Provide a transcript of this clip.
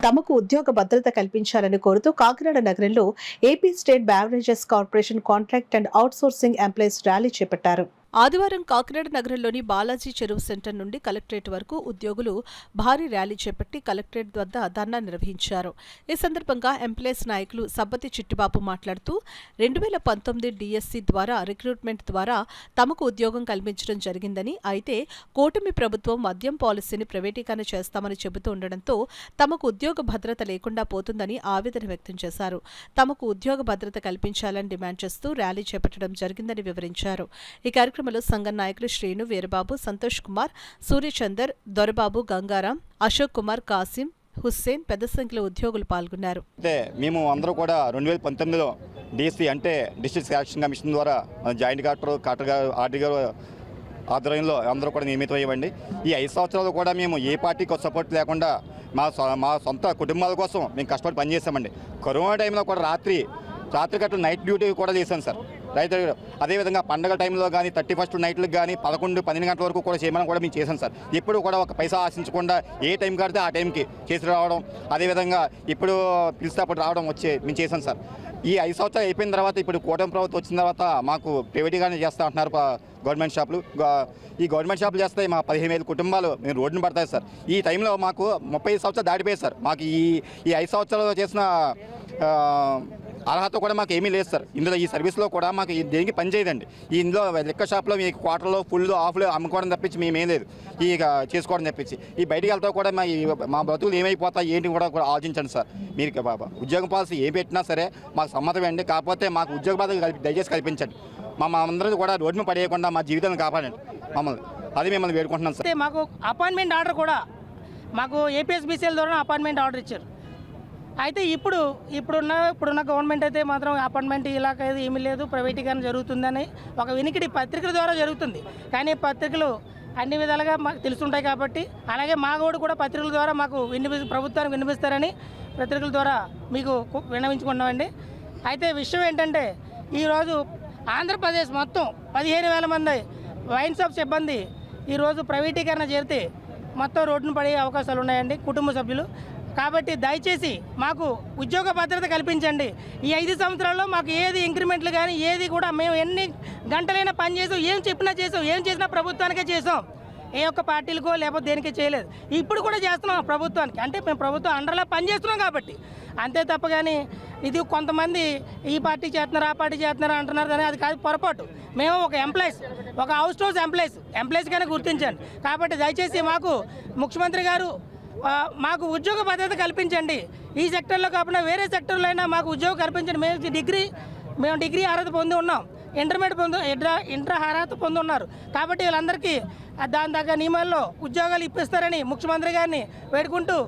తమకు ఉద్యోగ భద్రత కల్పించాలని కోరుతూ కాకినాడ నగరంలో AP state beverages corporation contract and outsourcing employees rally చేపట్టారు. ఆదివారం కాకినాడ నగరంలోని బాలాజీ చెరువు సెంటర్ నుండి కలెక్టరేట్ వరకు ఉద్యోగులు భారీ ర్యాలీ చేపట్టి కలెక్టరేట్ వద్ద ధర్నా నిర్వహించారు. ఈ సందర్భంగా ఎంప్లాయీస్ నాయకులు సబ్బతి చిట్టిబాబు మాట్లాడుతూ 2019 డిఎస్సి ద్వారా రిక్రూట్మెంట్ ద్వారా తమకు ఉద్యోగం కల్పించడం జరిగిందని, అయితే కూటమి ప్రభుత్వం మద్యం పాలసీని ప్రైవేటీకరణ చేస్తామని చెబుతూ ఉండడంతో తమకు ఉద్యోగ భద్రత లేకుండా పోతుందని ఆవేదన వ్యక్తం చేశారు. తమకు ఉద్యోగ భద్రత కల్పించాలని డిమాండ్ చేస్తూ ర్యాలీ చేపట్టడం జరిగిందని వివరించారు. ఈ కార్యక్రమంలో సంఘం నాయకులు శ్రీను, వీరబాబు, సంతోష్ కుమార్, సూర్యచందర్, దొరబాబు, గంగారాం, అశోక్ కుమార్, కాసిం, హుస్సేన్ పెద్ద సంఖ్యలో ఉద్యోగులు పాల్గొన్నారు. మేము అందరూ కూడా 2019లో డిఎస్సి అంటే డిస్ట్రిక్ట్ సెలక్షన్ కమిషన్ ద్వారా జాయింట్ కలెక్టర్ ఆర్డీ గారు ఆధ్వర్యంలో అందరూ కూడా నియమితమయ్యండి. ఈ 5 సంవత్సరాలు కూడా మేము ఏ పార్టీకి సపోర్ట్ లేకుండా మా సొంత కుటుంబాల కోసం మేము కష్టపడి పనిచేసామండి. కరోనా టైంలో కూడా రాత్రి గట్ల నైట్ డ్యూటీ కూడా చేశాను సార్. అదేవిధంగా పండగ టైంలో కానీ 31st నైట్లకు కానీ 11-12 గంటల వరకు కూడా చేయమని కూడా మేము చేశాను సార్. ఇప్పుడు కూడా ఒక పైసా ఆశించకుండా ఏ టైం కడితే ఆ టైంకి చేసి రావడం, అదేవిధంగా ఇప్పుడు పిలిస్తే అప్పుడు రావడం మేము చేశాను సార్. ఈ 5 సంవత్సరాలు అయిపోయిన తర్వాత ఇప్పుడు కూటమి ప్రభుత్వం వచ్చిన తర్వాత మాకు ప్రైవేట్గానే చేస్తూ ఉంటున్నారు గవర్నమెంట్ షాపులు. ఈ గవర్నమెంట్ షాపులు చేస్తే మా 15,000 కుటుంబాలు మేము రోడ్డును పడతాయి సార్. ఈ టైంలో మాకు 35 సంవత్సరాలు దాటిపోయాయి సార్. మాకు ఈ 5 సంవత్సరాలు చేసిన అర్హత కూడా మాకు ఏమీ లేదు సార్. ఇందులో ఈ సర్వీస్లో కూడా మాకు దేనికి పని చేయదండి. ఇందులో లెక్క షాప్లో మీ క్వార్టర్లో ఫుల్ ఆఫ్లో అమ్ముకోవడం తప్పించి మేమేం లేదు, ఇక చేసుకోవడం తప్పించి. ఈ బయటికి వెళ్తా కూడా మా బ్రతుకులు ఏమైపోతాయి ఏంటి కూడా ఆలోచించండి సార్. మీరు ఉద్యోగ పాలసీ ఏం పెట్టినా సరే మాకు సమ్మతమే అండి. కాకపోతే మాకు ఉద్యోగ భద్రత దయచేసి కల్పించండి. మా అందరినీ కూడా రోడ్డు పడేయకుండా మా జీవితాన్ని కాపాడండి మమ్మల్ని. అది మిమ్మల్ని వేడుకుంటున్నాను సార్. మాకు అపాయింట్మెంట్ ఆర్డర్ కూడా మాకు ఏపీఎస్బీసీఎల్ ద్వారా అపాయింట్మెంట్ ఆర్డర్ ఇచ్చారు. అయితే ఇప్పుడున్న గవర్నమెంట్ అయితే మాత్రం అపాయింట్మెంట్ ఇలాగ ఏమీ లేదు, ప్రైవేటీకరణ జరుగుతుందని ఒక వినికిడి పత్రికల ద్వారా జరుగుతుంది. కానీ పత్రికలు అన్ని విధాలుగా మాకు తెలుసుంటాయి కాబట్టి, అలాగే మాగోడు కూడా పత్రికల ద్వారా మాకు ప్రభుత్వానికి వినిపిస్తారని పత్రికల ద్వారా మీకు విన్నవించుకున్నామండి. అయితే విషయం ఏంటంటే ఈరోజు ఆంధ్రప్రదేశ్ మొత్తం 15,000 మంది వైన్ షాప్ సిబ్బంది ఈరోజు ప్రైవేటీకరణ చేరితే మొత్తం రోడ్డును పడే అవకాశాలు ఉన్నాయండి కుటుంబ సభ్యులు. కాబట్టి దయచేసి మాకు ఉద్యోగ భద్రత కల్పించండి. ఈ 5 సంవత్సరాల్లో మాకు ఏది ఇంక్రిమెంట్లు కానీ ఏది కూడా మేము ఎన్ని గంటలైనా పని చేసాం, ఏం చెప్పినా చేసాం, ఏం చేసినా ప్రభుత్వానికే చేసాం, ఏ ఒక్క పార్టీలకో లేకపోతే దేనికే చేయలేదు. ఇప్పుడు కూడా చేస్తున్నాం ప్రభుత్వానికి, అంటే మేము ప్రభుత్వం అండర్లో పనిచేస్తున్నాం కాబట్టి అంతే తప్ప. కానీ ఇది కొంతమంది ఈ పార్టీ చేస్తున్నారు ఆ పార్టీ చేస్తున్నారు అంటున్నారు కానీ అది కాదు, పొరపాటు. మేము ఒక ఎంప్లాయీస్, ఒక హౌస్ ఎంప్లాయీస్గానే గుర్తించండి. కాబట్టి దయచేసి మాకు ముఖ్యమంత్రి గారు మాకు ఉద్యోగ భద్రత కల్పించండి. ఈ సెక్టర్లో కాకుండా వేరే సెక్టర్లో అయినా మాకు ఉద్యోగం కల్పించండి. మేము డిగ్రీ అర్హత పొంది ఉన్నాం, ఇంటర్ అర్హత పొంది ఉన్నారు. కాబట్టి వీళ్ళందరికీ దాని తగ్గ నియమాల్లో ఉద్యోగాలు ఇప్పిస్తారని ముఖ్యమంత్రి గారిని వేడుకుంటూ